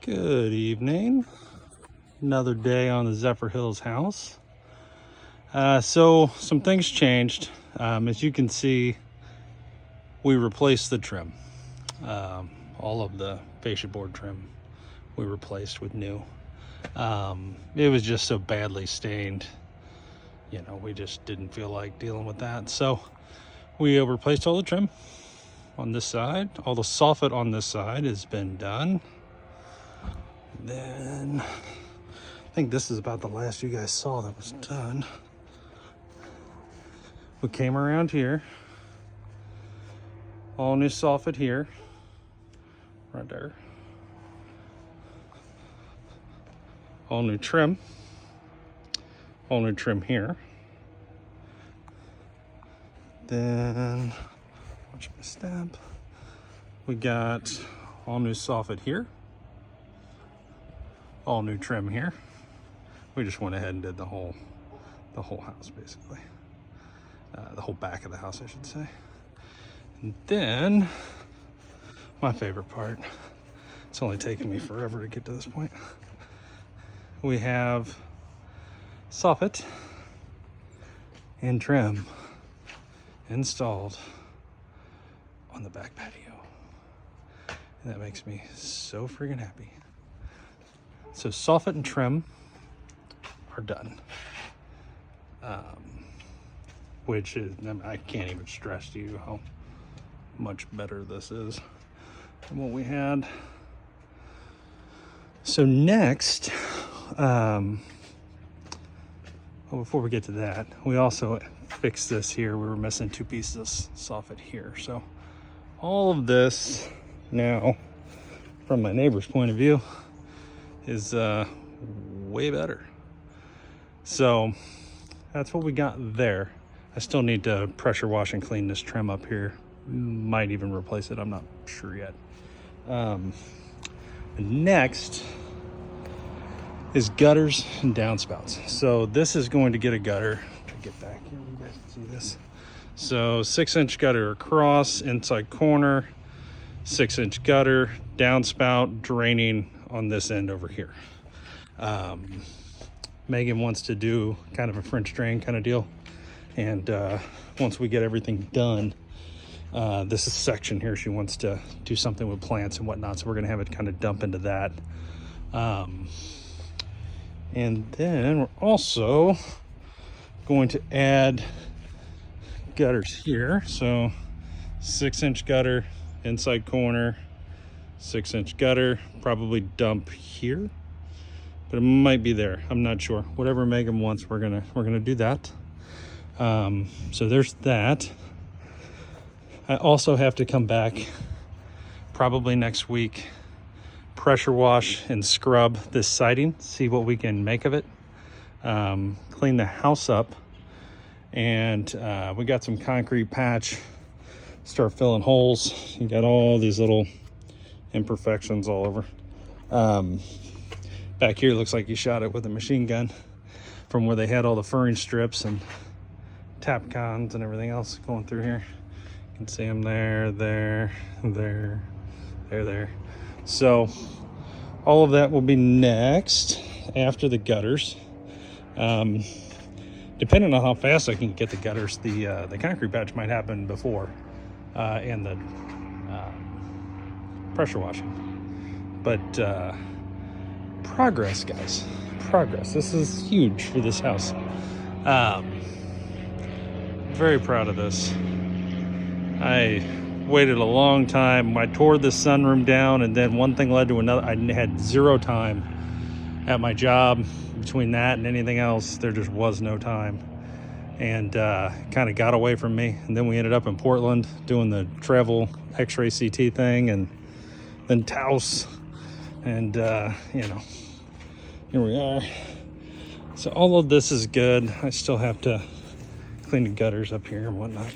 Good evening. Another day on the Zephyrhills house. So some things changed. As you can see, we replaced the trim. All of the fascia board trim we replaced with new. It was just so badly stained, you know, we just didn't feel like dealing with that. So we replaced all the trim on this side. All the soffit on this side has been done. Then I think this is about the last you guys saw that was done. We came around here, all new soffit here, right there, all new trim here. Then watch my step. We got all new soffit here, all new trim here. We just went ahead and did the whole house basically, the whole back of the house I should say. And then my favorite part, it's only taken me forever to get to this point. We have soffit and trim installed on the back patio, and that makes me so freaking happy. So soffit and trim are done, which is, I can't even stress to you how much better this is than what we had. So next, well, before we get to that, we also fixed this here. We were missing two pieces of soffit here. So all of this now, from my neighbor's point of view, is way better. So that's what we got there. I still need to pressure wash and clean this trim up here. Might even replace it, I'm not sure yet. Next is gutters and downspouts. So this is going to get a gutter. Get back here, you guys can see this. So 6-inch gutter across, inside corner, 6-inch gutter, downspout draining on this end over here. Megan wants to do kind of a French drain kind of deal, and once we get everything done, this is section here she wants to do something with plants and whatnot, so we're gonna have it kind of dump into that. And then we're also going to add gutters here. So 6-inch gutter, inside corner, 6-inch gutter, probably dump here, but it might be there, I'm not sure. Whatever Megan wants, we're gonna do that. So there's that. I also have to come back probably next week, pressure wash and scrub this siding, see what we can make of it, clean the house up, and we got some concrete patch, start filling holes. You got all these little imperfections all over. Back here looks like you shot it with a machine gun from where they had all the furring strips and tap cons and everything else going through here. You can see them there. So all of that will be next after the gutters. Depending on how fast I can get the gutters, the concrete patch might happen before and the pressure washing. But progress, guys, progress. This is huge for this house. Very proud of this. I waited a long time. I tore the sunroom down, and then one thing led to another. I had zero time at my job. Between that and anything else, there just was no time, and kind of got away from me. And then we ended up in Portland doing the travel x-ray CT thing, and then Taos, and you know, here we are. So all of this is good. I still have to clean the gutters up here and whatnot,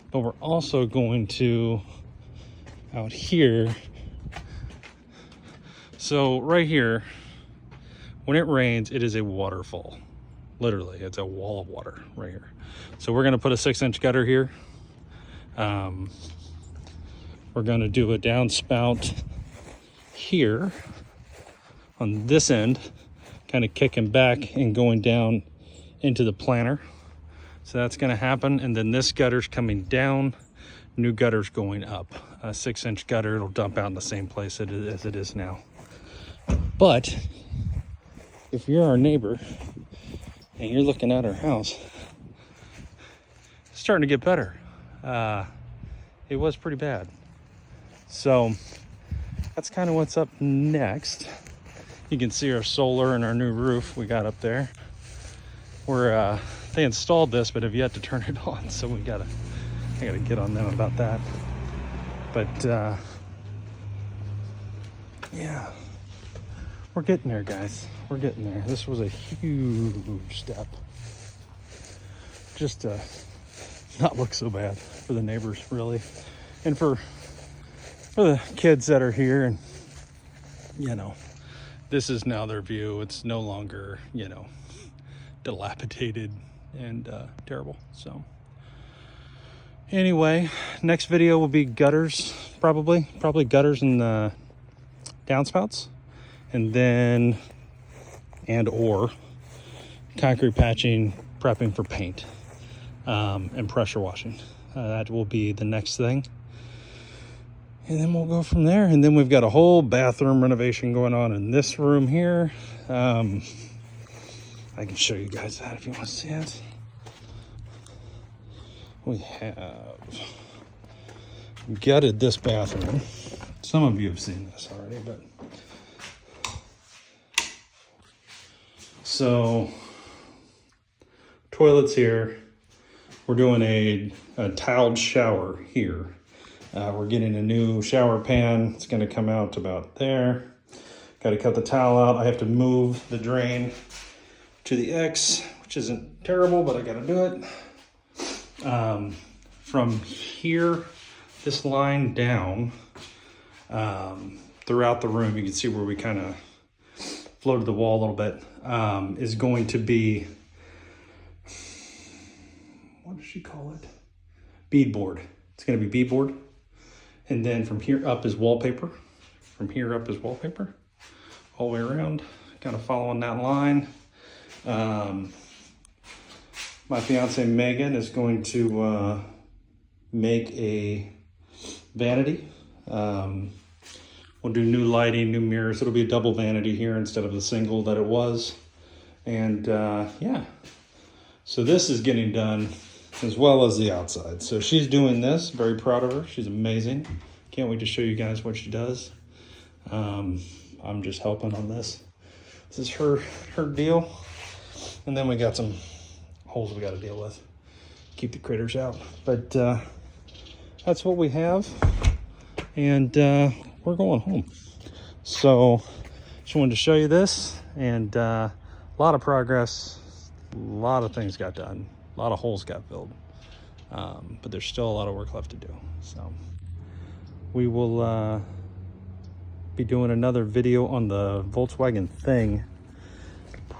but we're also going to out here. So right here, when it rains, it is a waterfall. Literally, it's a wall of water right here. So we're gonna put a 6-inch gutter here. We're gonna do a downspout here on this end, kind of kicking back and going down into the planter. So that's going to happen. And then this gutter's coming down, new gutter's going up. A 6-inch gutter, it'll dump out in the same place as it is now. But if you're our neighbor and you're looking at our house, it's starting to get better. It was pretty bad. So that's kind of what's up next. You can see our solar and our new roof we got up there. They installed this, but have yet to turn it on. So I gotta get on them about that. But yeah, we're getting there, guys. We're getting there. This was a huge step. Just to not look so bad for the neighbors, really, and for the kids that are here. And this is now their view. It's no longer dilapidated and terrible. So anyway, next video will be gutters, probably gutters and downspouts, and then or concrete patching, prepping for paint, and pressure washing. That will be the next thing, and then we'll go from there. And then we've got a whole bathroom renovation going on in this room here. I can show you guys that if you want to see it. We have gutted this bathroom. Some of you have seen this already, but so toilets here. We're doing a tiled shower here. We're getting a new shower pan. It's going to come out about there. Got to cut the towel out. I have to move the drain to the X, which isn't terrible, but I got to do it. From here, this line down throughout the room, you can see where we kind of floated the wall a little bit, is going to be, what does she call it? Beadboard. It's going to be beadboard. And then from here up is wallpaper. From here up is wallpaper. All the way around, kind of following that line. My fiance Megan is going to make a vanity. We'll do new lighting, new mirrors. It'll be a double vanity here instead of the single that it was. And yeah, so this is getting done as well as the outside. So she's doing this, very proud of her. She's amazing. Can't wait to show you guys what she does. I'm just helping on this. This is her deal. And then we got some holes we got to deal with. Keep the critters out. But that's what we have. And we're going home. So just wanted to show you this. And a lot of progress. A lot of things got done. A lot of holes got filled. But there's still a lot of work left to do. So we will be doing another video on the Volkswagen thing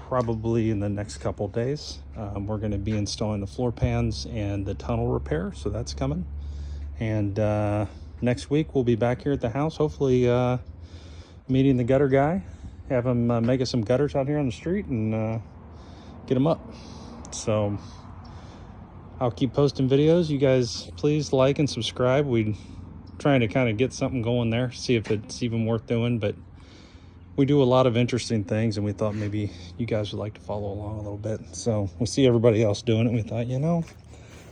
probably in the next couple days. We're going to be installing the floor pans and the tunnel repair, so that's coming. And next week we'll be back here at the house, hopefully meeting the gutter guy, have him make us some gutters out here on the street and get them up. So I'll keep posting videos. You guys please like and subscribe. We're trying to kind of get something going there, see if it's even worth doing, but we do a lot of interesting things, and we thought maybe you guys would like to follow along a little bit. So we see everybody else doing it, and we thought,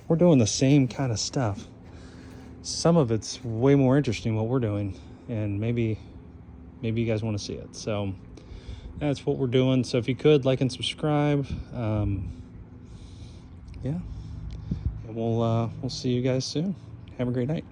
we're doing the same kind of stuff. Some of it's way more interesting what we're doing, and maybe you guys want to see it. So that's what we're doing. So if you could like and subscribe, yeah, and we'll see you guys soon. Have a great night.